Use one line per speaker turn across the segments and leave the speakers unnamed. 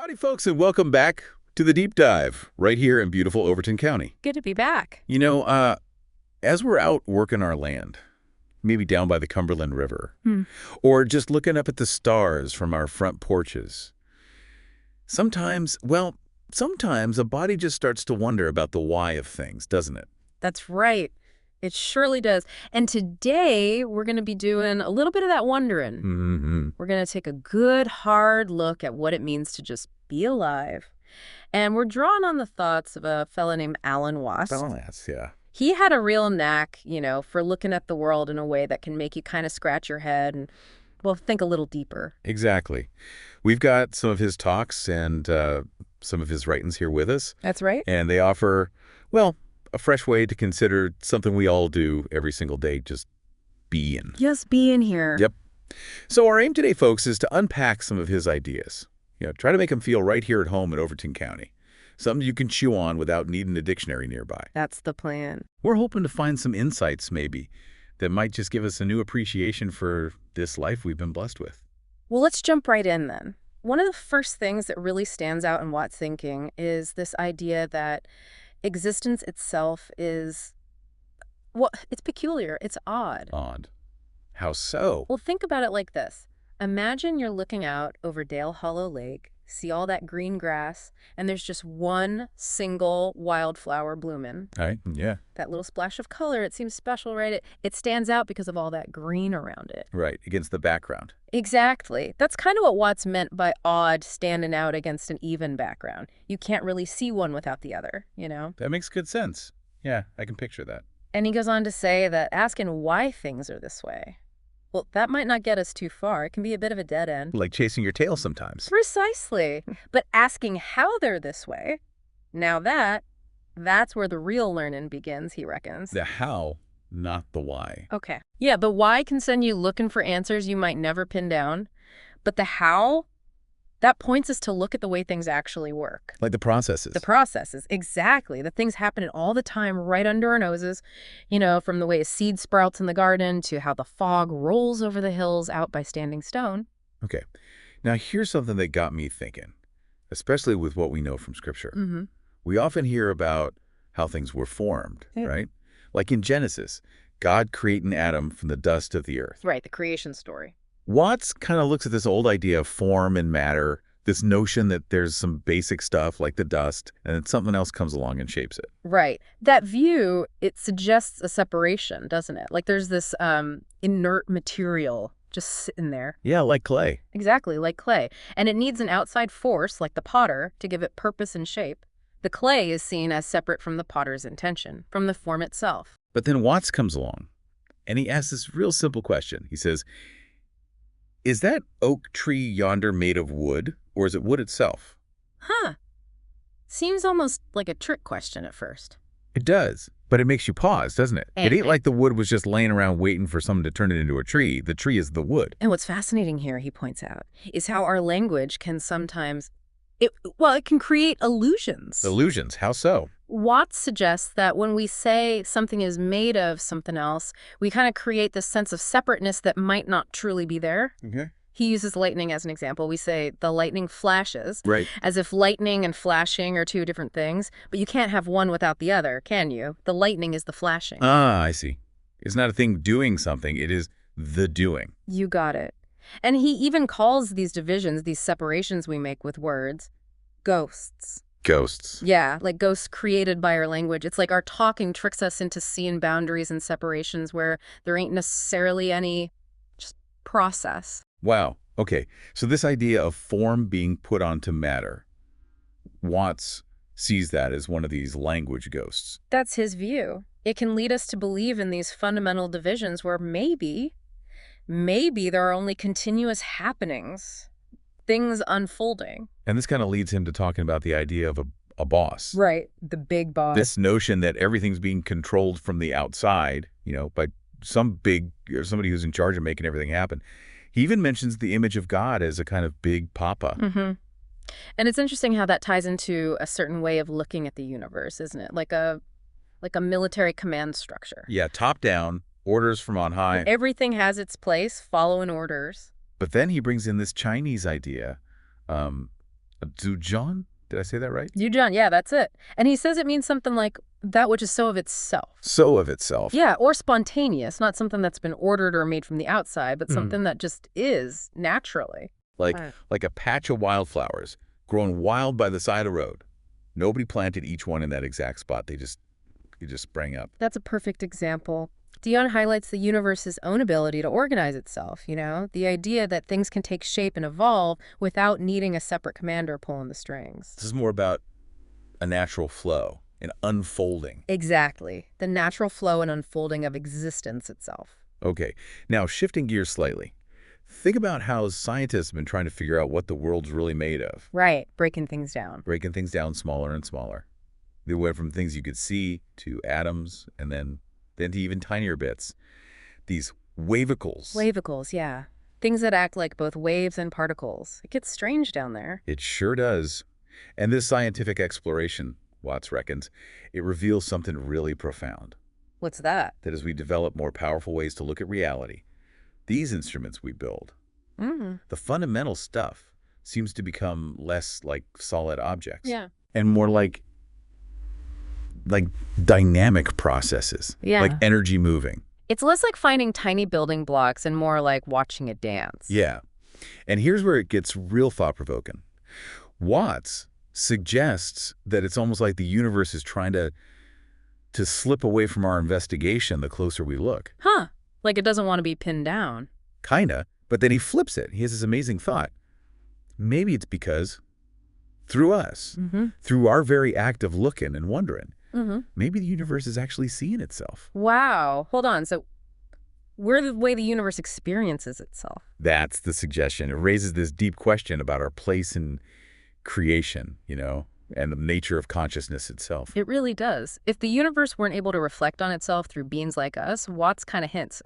Howdy, folks, and welcome back to the Deep Dive right here in beautiful Overton County.
Good to be back.
As we're out working our land, maybe down by the Cumberland River,
Hmm.
or just looking up at the stars from our front porches, sometimes a body just starts to wonder about the why of things, doesn't it?
That's right. It surely does. And today, we're going to be doing a little bit of that wondering.
Mm-hmm.
We're going to take a good, hard look at what it means to just be alive. And we're drawing on the thoughts of a fellow named Alan Watts.
Balance, yeah.
He had a real knack, for looking at the world in a way that can make you kind of scratch your head and, think a little deeper.
Exactly. We've got some of his talks and some of his writings here with us.
That's right.
And they offer, a fresh way to consider something we all do every single day, just being.
Just being here.
Yep. So our aim today, folks, is to unpack some of his ideas. Try to make them feel right here at home in Overton County. Something you can chew on without needing a dictionary nearby.
That's the plan.
We're hoping to find some insights, maybe, that might just give us a new appreciation for this life we've been blessed with.
Well, let's jump right in then. One of the first things that really stands out in Watt's thinking is this idea that existence itself is, it's peculiar. It's odd.
Odd. How so?
Well, think about it like this. Imagine you're looking out over Dale Hollow Lake, see all that green grass, and there's just one single wildflower blooming.
Right, yeah.
That little splash of color, it seems special, right? It stands out because of all that green around it.
Right, against the background.
Exactly. That's kind of what Watts meant by odd standing out against an even background. You can't really see one without the other,
That makes good sense. Yeah, I can picture that.
And he goes on to say that asking why things are this way, that might not get us too far. It can be a bit of a dead end.
Like chasing your tail sometimes.
Precisely. But asking how they're this way, now that's where the real learning begins, he reckons.
The how, not the why.
Okay. Yeah, the why can send you looking for answers you might never pin down. But the how, that points us to look at the way things actually work.
Like the processes.
The processes, exactly. The things happening all the time right under our noses, from the way a seed sprouts in the garden to how the fog rolls over the hills out by Standing Stone.
Okay. Now, here's something that got me thinking, especially with what we know from Scripture.
Mm-hmm.
We often hear about how things were formed,
Yeah.
right? Like in Genesis, God creating Adam from the dust of the earth.
Right, the creation story.
Watts kind of looks at this old idea of form and matter, this notion that there's some basic stuff like the dust, and then something else comes along and shapes it.
Right. That view, it suggests a separation, doesn't it? Like there's this inert material just sitting there.
Yeah, like clay.
Exactly, like clay. And it needs an outside force, like the potter, to give it purpose and shape. The clay is seen as separate from the potter's intention, from the form itself.
But then Watts comes along, and he asks this real simple question. He says, is that oak tree yonder made of wood, or is it wood itself?
Huh. Seems almost like a trick question at first.
It does, but it makes you pause, doesn't it? It ain't like the wood was just laying around waiting for someone to turn it into a tree. The tree is the wood.
And what's fascinating here, he points out, is how our language can sometimes, it can create illusions.
Illusions, how so?
Watts suggests that when we say something is made of something else, we kind of create this sense of separateness that might not truly be there.
Okay.
He uses lightning as an example. We say the lightning flashes,
Right.
as if lightning and flashing are two different things. But you can't have one without the other, can you? The lightning is the flashing.
Ah, I see. It's not a thing doing something. It is the doing.
You got it. And he even calls these divisions, these separations we make with words, ghosts.
Ghosts.
Yeah, like ghosts created by our language. It's like our talking tricks us into seeing boundaries and separations where there ain't necessarily any just process.
Wow. Okay. So this idea of form being put onto matter, Watts sees that as one of these language ghosts.
That's his view. It can lead us to believe in these fundamental divisions where maybe there are only continuous happenings, things unfolding.
And this kind of leads him to talking about the idea of a boss.
Right, the big boss.
This notion that everything's being controlled from the outside, by somebody who's in charge of making everything happen. He even mentions the image of God as a kind of big papa.
Mm-hmm. And it's interesting how that ties into a certain way of looking at the universe, isn't it? Like a military command structure.
Yeah, top down, orders from on high.
Everything has its place, following orders.
But then he brings in this Chinese idea Dujon? Did I say that right?
You, John, yeah, that's it. And he says it means something like that which is so of itself.
So of itself.
Yeah, or spontaneous, not something that's been ordered or made from the outside, but something that just is naturally.
Like,
Right.
like a patch of wildflowers growing wild by the side of the road. Nobody planted each one in that exact spot. It just sprang up.
That's a perfect example. Dion highlights the universe's own ability to organize itself, the idea that things can take shape and evolve without needing a separate commander pulling the strings.
This is more about a natural flow, an unfolding.
Exactly. The natural flow and unfolding of existence itself.
Okay, now shifting gears slightly. Think about how scientists have been trying to figure out what the world's really made of.
Right, breaking things down.
Breaking things down smaller and smaller. They went from things you could see to atoms and then to even tinier bits. These wavicles.
Wavicles, yeah. Things that act like both waves and particles. It gets strange down there.
It sure does. And this scientific exploration, Watts reckons, it reveals something really profound.
What's that?
That as we develop more powerful ways to look at reality, these instruments we build, the fundamental stuff seems to become less like solid objects.
Yeah.
And more like dynamic processes.
Yeah.
Like energy moving.
It's less like finding tiny building blocks and more like watching it dance.
Yeah. And here's where it gets real thought-provoking. Watts suggests that it's almost like the universe is trying to slip away from our investigation the closer we look.
Huh. Like it doesn't want to be pinned down.
Kinda. But then he flips it. He has this amazing thought. Maybe it's because through us, through our very act of looking and wondering, maybe the universe is actually seeing itself.
Wow. Hold on. So we're the way the universe experiences itself.
That's the suggestion. It raises this deep question about our place in creation, and the nature of consciousness itself.
It really does. If the universe weren't able to reflect on itself through beings like us, Watts kind of hints,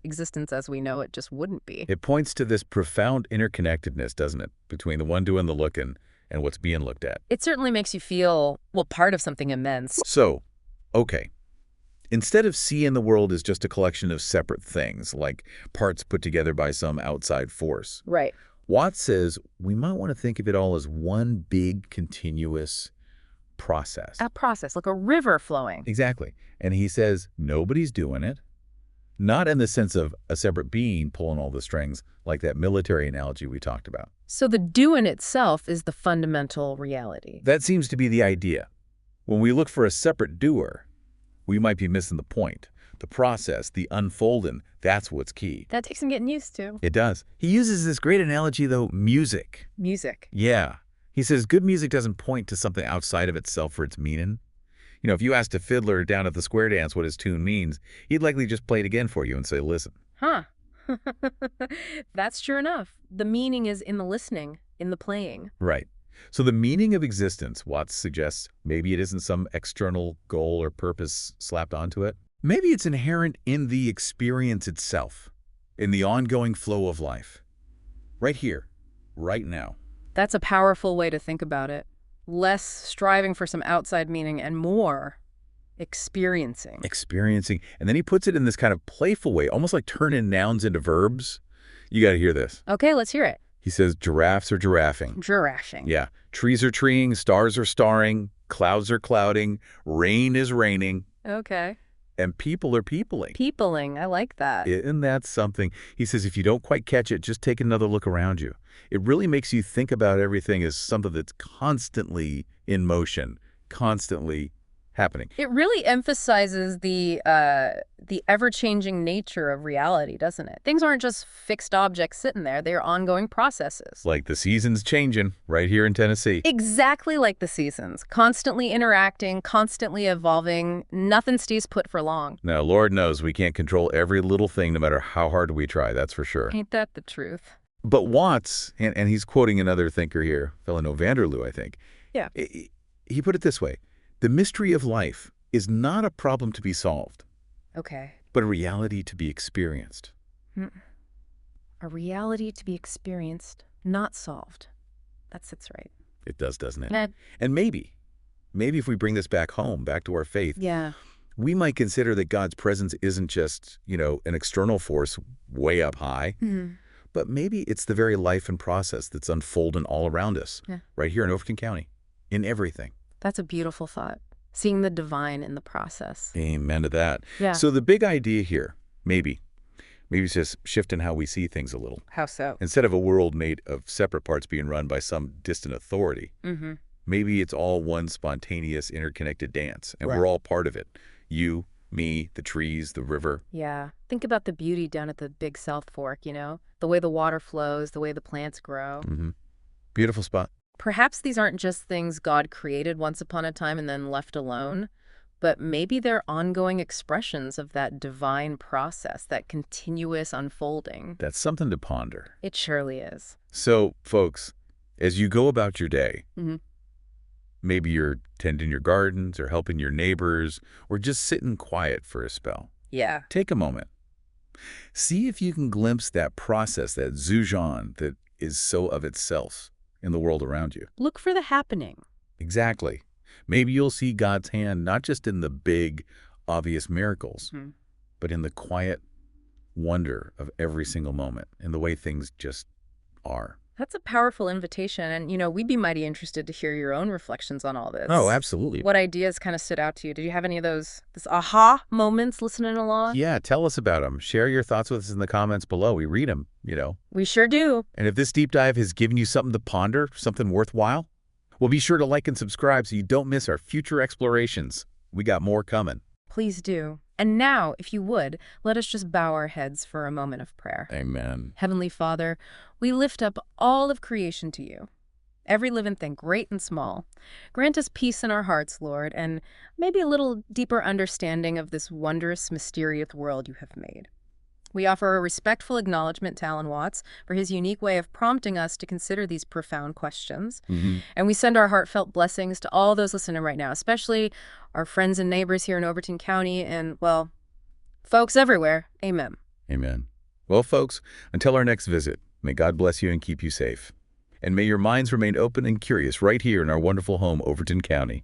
existence as we know it just wouldn't be.
It points to this profound interconnectedness, doesn't it, between the one doing the looking and what's being looked at.
It certainly makes you feel, part of something immense.
So, okay. Instead of seeing the world as just a collection of separate things, like parts put together by some outside force,
Right.
Watts says we might want to think of it all as one big, continuous process.
A process, like a river flowing.
Exactly. And he says nobody's doing it. Not in the sense of a separate being pulling all the strings, like that military analogy we talked about.
So the doing itself is the fundamental reality.
That seems to be the idea. When we look for a separate doer, we might be missing the point. The process, the unfolding, that's what's key.
That takes some getting used to.
It does. He uses this great analogy, though, music.
Music.
Yeah. He says good music doesn't point to something outside of itself for its meaning. If you asked a fiddler down at the square dance what his tune means, he'd likely just play it again for you and say, listen.
Huh. That's true enough. The meaning is in the listening, in the playing.
Right. So the meaning of existence, Watts suggests, maybe it isn't some external goal or purpose slapped onto it. Maybe it's inherent in the experience itself, in the ongoing flow of life. Right here, right now.
That's a powerful way to think about it. Less striving for some outside meaning and more experiencing.
Experiencing. And then he puts it in this kind of playful way, almost like turning nouns into verbs. You got to hear this.
Okay, let's hear it.
He says giraffes are giraffing.
Giraffing.
Yeah. Trees are treeing, stars are starring, clouds are clouding, rain is raining.
Okay.
And people are peopling.
Peopling. I like that.
Isn't that something? He says if you don't quite catch it, just take another look around you. It really makes you think about everything as something that's constantly in motion, constantly happening.
It really emphasizes the ever-changing nature of reality, doesn't it? Things aren't just fixed objects sitting there. They're ongoing processes.
Like the seasons changing right here in Tennessee.
Exactly like the seasons. Constantly interacting, constantly evolving. Nothing stays put for long.
Now, Lord knows we can't control every little thing no matter how hard we try, that's for sure.
Ain't that the truth?
But Watts, and he's quoting another thinker here, a fellow named Vanderloo, I think.
Yeah.
He put it this way. The mystery of life is not a problem to be solved,
Okay.
but a reality to be experienced.
A reality to be experienced, not solved. That sits right.
It does, doesn't it?
Ned.
And maybe if we bring this back home, back to our faith,
Yeah.
we might consider that God's presence isn't just, an external force way up high, But maybe it's the very life and process that's unfolding all around us,
Yeah.
right here in Overton County, in everything.
That's a beautiful thought. Seeing the divine in the process.
Amen to that.
Yeah.
So the big idea here, maybe it's just shifting how we see things a little.
How so?
Instead of a world made of separate parts being run by some distant authority,
Mm-hmm.
maybe it's all one spontaneous, interconnected dance, and
Right.
we're all part of it. You, me, the trees, the river.
Yeah. Think about the beauty down at the Big South Fork, the way the water flows, the way the plants grow.
Mm-hmm. Beautiful spot.
Perhaps these aren't just things God created once upon a time and then left alone, but maybe they're ongoing expressions of that divine process, that continuous unfolding.
That's something to ponder.
It surely is.
So, folks, as you go about your day,
Mm-hmm.
maybe you're tending your gardens or helping your neighbors or just sitting quiet for a spell.
Yeah.
Take a moment. See if you can glimpse that process, that zhujian that is so of itself in the world around you.
Look for the happening.
Exactly. Maybe you'll see God's hand not just in the big, obvious miracles,
Mhm.
but in the quiet wonder of every single moment, in the way things just are.
That's a powerful invitation. And, we'd be mighty interested to hear your own reflections on all this.
Oh, absolutely.
What ideas kind of stood out to you? Did you have any of this aha moments listening along?
Yeah, tell us about them. Share your thoughts with us in the comments below. We read them,
We sure do.
And if this deep dive has given you something to ponder, something worthwhile, well, be sure to like and subscribe so you don't miss our future explorations. We got more coming.
Please do. And now, if you would, let us just bow our heads for a moment of prayer.
Amen.
Heavenly Father, we lift up all of creation to you. Every living thing, great and small. Grant us peace in our hearts, Lord, and maybe a little deeper understanding of this wondrous, mysterious world you have made. We offer a respectful acknowledgement to Alan Watts for his unique way of prompting us to consider these profound questions.
Mm-hmm.
And we send our heartfelt blessings to all those listening right now, especially our friends and neighbors here in Overton County and, well, folks everywhere. Amen.
Amen. Well, folks, until our next visit, may God bless you and keep you safe. And may your minds remain open and curious right here in our wonderful home, Overton County.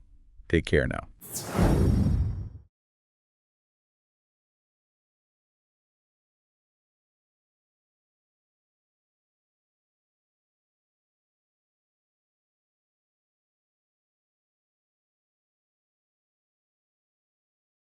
Take care now.